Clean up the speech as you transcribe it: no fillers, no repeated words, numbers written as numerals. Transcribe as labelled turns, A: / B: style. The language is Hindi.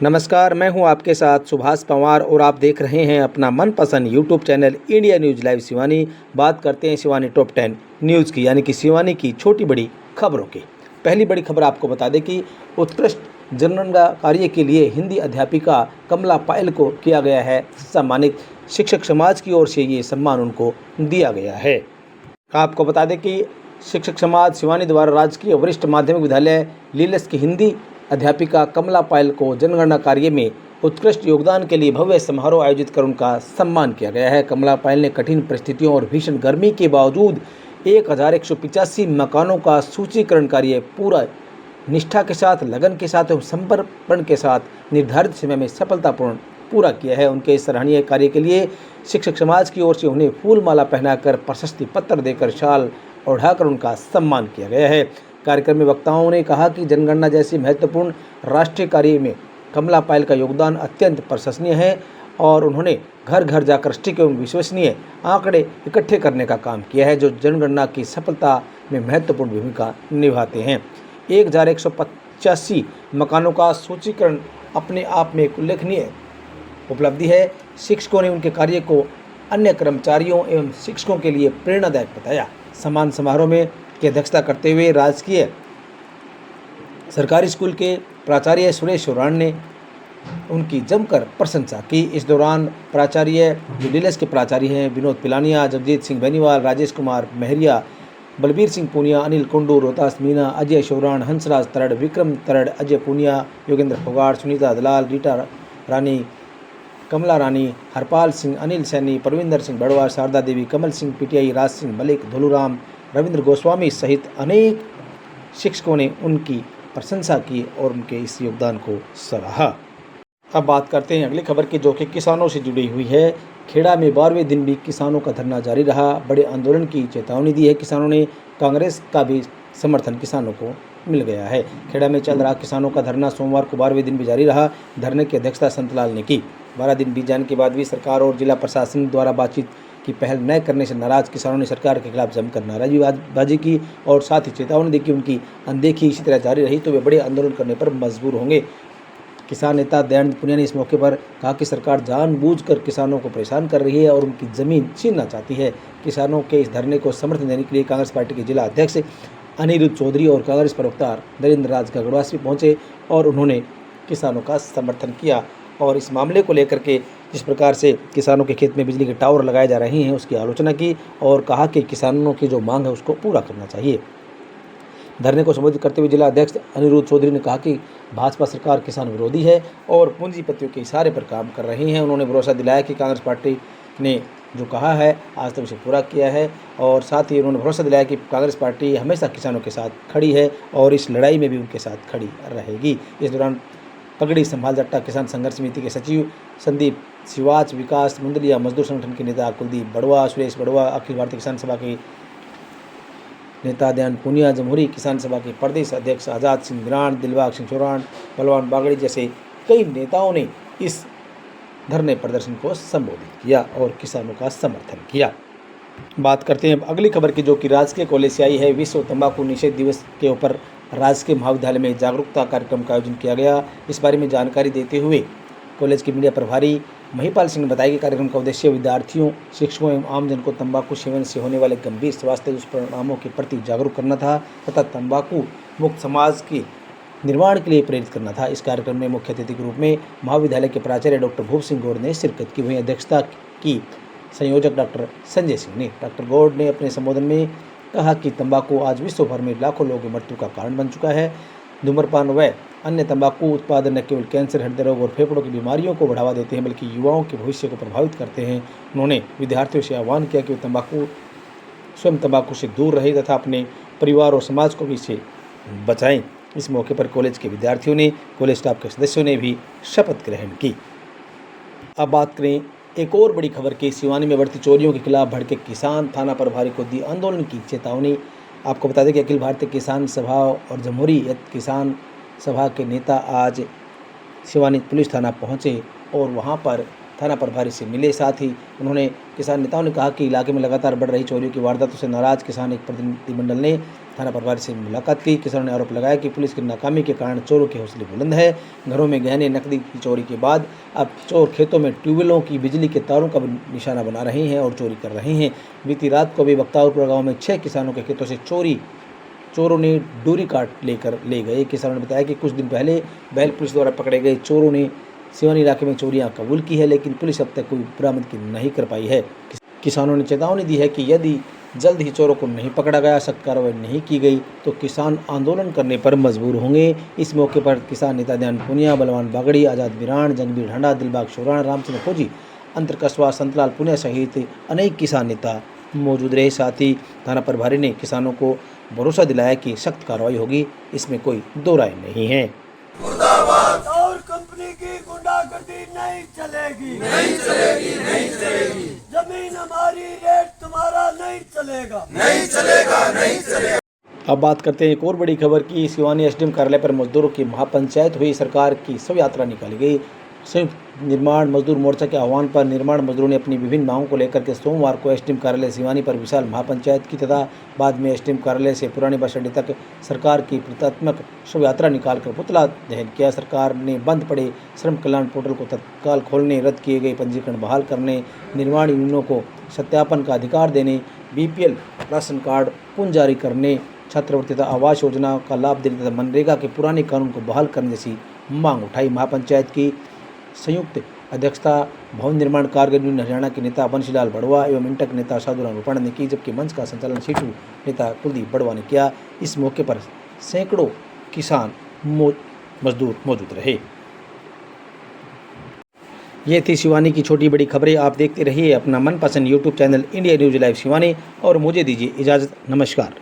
A: नमस्कार, मैं हूं आपके साथ सुभाष पंवार और आप देख रहे हैं अपना मनपसंद YouTube channel India News live Siwani. बात करते हैं सिवानी टॉप 10 न्यूज़ की, यानी कि सिवानी की छोटी बड़ी खबरों की। पहली बड़ी खबर आपको बता दें कि उत्कृष्ट जनगणना कार्य के लिए हिंदी अध्यापिका कमला पायल को किया गया है सम्मानित। शिक्षक समाज की ओर से ये सम्मान उनको दिया गया है। आपको बता दें कि शिक्षक समाज सिवानी द्वारा राजकीय वरिष्ठ माध्यमिक विद्यालय लीलस की हिंदी अध्यापिका कमला पायल को जनगणना कार्य में उत्कृष्ट योगदान के लिए भव्य समारोह आयोजित कर उनका सम्मान किया गया है। कमला पायल ने कठिन परिस्थितियों और भीषण गर्मी के बावजूद 1185 मकानों का सूचीकरण कार्य पूरा निष्ठा के साथ, लगन के साथ और समर्पण के साथ निर्धारित समय में सफलतापूर्ण पूरा किया है। उनके इस सराहनीय कार्य के लिए शिक्षक समाज की ओर से उन्हें फूल माला पहनाकर, प्रशस्ति पत्र देकर, शाल ओढ़ाकर उनका सम्मान किया गया है। कार्यक्रम में वक्ताओं ने कहा कि जनगणना जैसे महत्वपूर्ण राष्ट्रीय कार्य में कमला पायल का योगदान अत्यंत प्रशंसनीय है और उन्होंने घर घर जाकर सटीक एवं विश्वसनीय आंकड़े इकट्ठे करने का काम किया है, जो जनगणना की सफलता में महत्वपूर्ण भूमिका निभाते हैं। 1185 मकानों का सूचीकरण अपने आप में एक उल्लेखनीय उपलब्धि है। शिक्षकों ने उनके कार्य को अन्य कर्मचारियों एवं शिक्षकों के लिए प्रेरणादायक बताया। सम्मान समारोह में की अध्यक्षता करते हुए राजकीय सरकारी स्कूल के प्राचार्य सुरेश शोरान ने उनकी जमकर प्रशंसा की। इस दौरान प्राचार्य जो लीलस के प्राचार्य हैं विनोद पिलानिया, जगजीत सिंह बेनीवाल, राजेश कुमार मेहरिया, बलबीर सिंह पूनिया, अनिल कुंडू, रोहतास मीना, अजय शोरान, हंसराज तरड़, विक्रम तरड़, अजय पूनिया, योगेंद्र फोगाट, सुनीता दलाल, रीटा रानी, कमला रानी, हरपाल सिंह, अनिल सैनी, परविंदर सिंह बड़वा, शारदा देवी, कमल सिंह पीटीआई, राज सिंह मलिक, धोलूराम, रविंद्र गोस्वामी सहित अनेक शिक्षकों ने उनकी प्रशंसा की और उनके इस योगदान को सराहा। अब बात करते हैं अगली खबर की, जो कि किसानों से जुड़ी हुई है। खेड़ा में 12वें दिन भी किसानों का धरना जारी रहा। बड़े आंदोलन की चेतावनी दी है किसानों ने। कांग्रेस का भी समर्थन किसानों को मिल गया है। खेड़ा में चल रहा किसानों का धरना सोमवार को 12वें दिन भी जारी रहा। धरने की अध्यक्षता संतलाल ने की। 12 दिन बीत जाने के बाद भी सरकार और जिला प्रशासन द्वारा बातचीत की पहल न करने से नाराज किसानों ने सरकार के खिलाफ जमकर नाराजगी की और साथ ही चेतावनी दी कि उनकी अनदेखी इसी तरह जारी रही तो वे बड़े आंदोलन करने पर मजबूर होंगे। किसान नेता दयानंद पुनिया ने इस मौके पर कहा कि सरकार जानबूझकर किसानों को परेशान कर रही है और उनकी ज़मीन छीनना चाहती है। किसानों के इस धरने को समर्थन देने के लिए कांग्रेस पार्टी के जिला अध्यक्ष अनिरुद्ध चौधरी और कांग्रेस प्रवक्ता नरेंद्र राज गगड़वास भी पहुंचे और उन्होंने किसानों का समर्थन किया और इस मामले को लेकर के जिस प्रकार से किसानों के खेत में बिजली के टावर लगाए जा रहे हैं उसकी आलोचना की और कहा कि किसानों की जो मांग है उसको पूरा करना चाहिए। धरने को संबोधित करते हुए जिला अध्यक्ष अनिरुद्ध चौधरी ने कहा कि भाजपा सरकार किसान विरोधी है और पूंजीपतियों के इशारे पर काम कर रही हैं। उन्होंने भरोसा दिलाया कि कांग्रेस पार्टी ने जो कहा है आज तक उसे पूरा किया है और साथ ही उन्होंने भरोसा दिलाया कि कांग्रेस पार्टी हमेशा किसानों के साथ खड़ी है और इस लड़ाई में भी उनके साथ खड़ी रहेगी। इस दौरान पगड़ी संभाल जट्टा किसान संघर्ष समिति के सचिव संदीप शिवाच, विकास मुंदलिया मजदूर संगठन के नेता कुलदीप बड़वा, सुरेश बड़वा, अखिल भारतीय किसान सभा के नेता दयानंद पुनिया, जमहूरी किसान सभा के प्रदेश अध्यक्ष आज़ाद सिंह बिरान, दिलबाग सिंह चौरान, बलवान बागड़ी जैसे कई नेताओं ने इस धरने प्रदर्शन को संबोधित किया और किसानों का समर्थन किया। बात करते हैं अगली खबर की, जो कि राजकीय कॉलेज से आई है। विश्व तंबाकू निषेध दिवस के ऊपर राजकीय महाविद्यालय में जागरूकता कार्यक्रम का आयोजन किया गया। इस बारे में जानकारी देते हुए कॉलेज के मीडिया प्रभारी महिपाल सिंह ने बताया कि कार्यक्रम का उद्देश्य विद्यार्थियों, शिक्षकों एवं आमजन को तंबाकू सेवन से होने वाले गंभीर स्वास्थ्य दुष्परिणामों के प्रति जागरूक करना था तथा तंबाकू मुक्त समाज के निर्माण के लिए प्रेरित करना था। इस कार्यक्रम में मुख्य अतिथि के रूप में महाविद्यालय के प्राचार्य डॉक्टर भूप सिंह गौड़ ने शिरकत की। वहीं अध्यक्षता की संयोजक डॉक्टर संजय सिंह ने। डॉक्टर गौड़ ने अपने संबोधन में कहा कि तंबाकू आज विश्व भर में लाखों लोगों की मृत्यु का कारण बन चुका है। धूम्रपान व अन्य तंबाकू उत्पादन न केवल कैंसर, हृदय रोग और फेफड़ों की बीमारियों को बढ़ावा देते हैं बल्कि युवाओं के भविष्य को प्रभावित करते हैं। उन्होंने विद्यार्थियों से आह्वान किया कि वे स्वयं तंबाकू से दूर रहे तथा अपने परिवार और समाज को भी इसे बचाएं। इस मौके पर कॉलेज के विद्यार्थियों ने, कॉलेज स्टाफ के सदस्यों ने भी शपथ ग्रहण की। अब बात करें एक और बड़ी खबर की, सिवानी में बढ़ती चोरियों के खिलाफ भड़के किसान, थाना प्रभारी को दी आंदोलन की चेतावनी। आपको बता दें कि अखिल भारतीय किसान सभा और जमहूरी किसान सभा के नेता आज सिवानी पुलिस थाना पहुंचे और वहां पर थाना प्रभारी से मिले। साथ ही उन्होंने किसान नेताओं ने कहा कि इलाके में लगातार बढ़ रही चोरियों की वारदातों से नाराज किसान एक प्रतिनिधिमंडल ने थाना प्रभारी से मुलाकात की। किसानों ने आरोप लगाया कि पुलिस की नाकामी के कारण चोरों के हौसले बुलंद है। घरों में गहने नकदी की चोरी के बाद अब चोर खेतों में ट्यूबवेलों की बिजली के तारों का निशाना बना रहे हैं और चोरी कर रहे हैं। बीती रात को भी बख्तावरपुर गाँव में 6 किसानों के खेतों से चोरों ने डोरी काट लेकर ले गए। किसानों ने बताया कि कुछ दिन पहले बैल पुलिस द्वारा पकड़े गए चोरों ने सिवानी इलाके में चोरियां कबूल की है, लेकिन पुलिस अब तक कोई बरामदगी नहीं कर पाई है। किसानों ने चेतावनी दी है कि यदि जल्द ही चोरों को नहीं पकड़ा गया, सख्त कार्रवाई नहीं की गई तो किसान आंदोलन करने पर मजबूर होंगे। इस मौके पर किसान नेता ध्यान पुनिया, बलवान बागड़ी, आज़ाद बिरान, जंगबीर ढांडा, दिलबाग शोराण, रामचंद्र फौजी, अंतर कस्बा, संतलाल पुनिया सहित अनेक किसान नेता मौजूद रहे। साथ ही थाना प्रभारी ने किसानों को भरोसा दिलाया कि सख्त कार्रवाई होगी, इसमें कोई दो राय नहीं है।
B: मुर्दाबाद और कंपनी की गुंडागर्दी नहीं चलेगी, नहीं चलेगी, नहीं चलेगी। जमीन हमारी, रेट तुम्हारा नहीं चलेगा, नहीं चलेगा, नहीं चलेगा।
A: अब बात करते हैं एक और बड़ी खबर की। सिवानी एसडीएम कार्यालय पर मजदूरों की महापंचायत हुई। सरकार की शव यात्रा निकाली गई। संयुक्त निर्माण मजदूर मोर्चा के आह्वान पर निर्माण मजदूरों ने अपनी विभिन्न मांगों को लेकर के सोमवार को एसडीएम कार्यालय सिवानी पर विशाल महापंचायत की तथा बाद में एसडीएम कार्यालय से पुराने बस अड्डे तक सरकार की प्रतीकात्मक शव यात्रा निकालकर पुतला दहन किया। सरकार ने बंद पड़े श्रम कल्याण पोर्टल को तत्काल खोलने, रद्द किए गए पंजीकरण बहाल करने, निर्माण यूनियनों को सत्यापन का अधिकार देने, बीपीएल राशन कार्ड पुनः जारी करने, छात्रवृत्ति तथा आवास योजना का लाभ देने तथा मनरेगा के पुराने कानून को बहाल करने जैसी मांग उठाई। महापंचायत की संयुक्त अध्यक्षता भवन निर्माण कारीगर यूनियन हरियाणा के नेता बंशीलाल बड़वा एवं इंटक नेता साधुराम रूपाणा ने की, जबकि मंच का संचालन सीटू नेता कुलदीप बड़वा ने किया। इस मौके पर सैकड़ों किसान मजदूर मौजूद रहे। ये थी शिवानी की छोटी बड़ी खबरें। आप देखते रहिए अपना मनपसंद YouTube channel India news live Shivani और मुझे दीजिए इजाज़त। नमस्कार।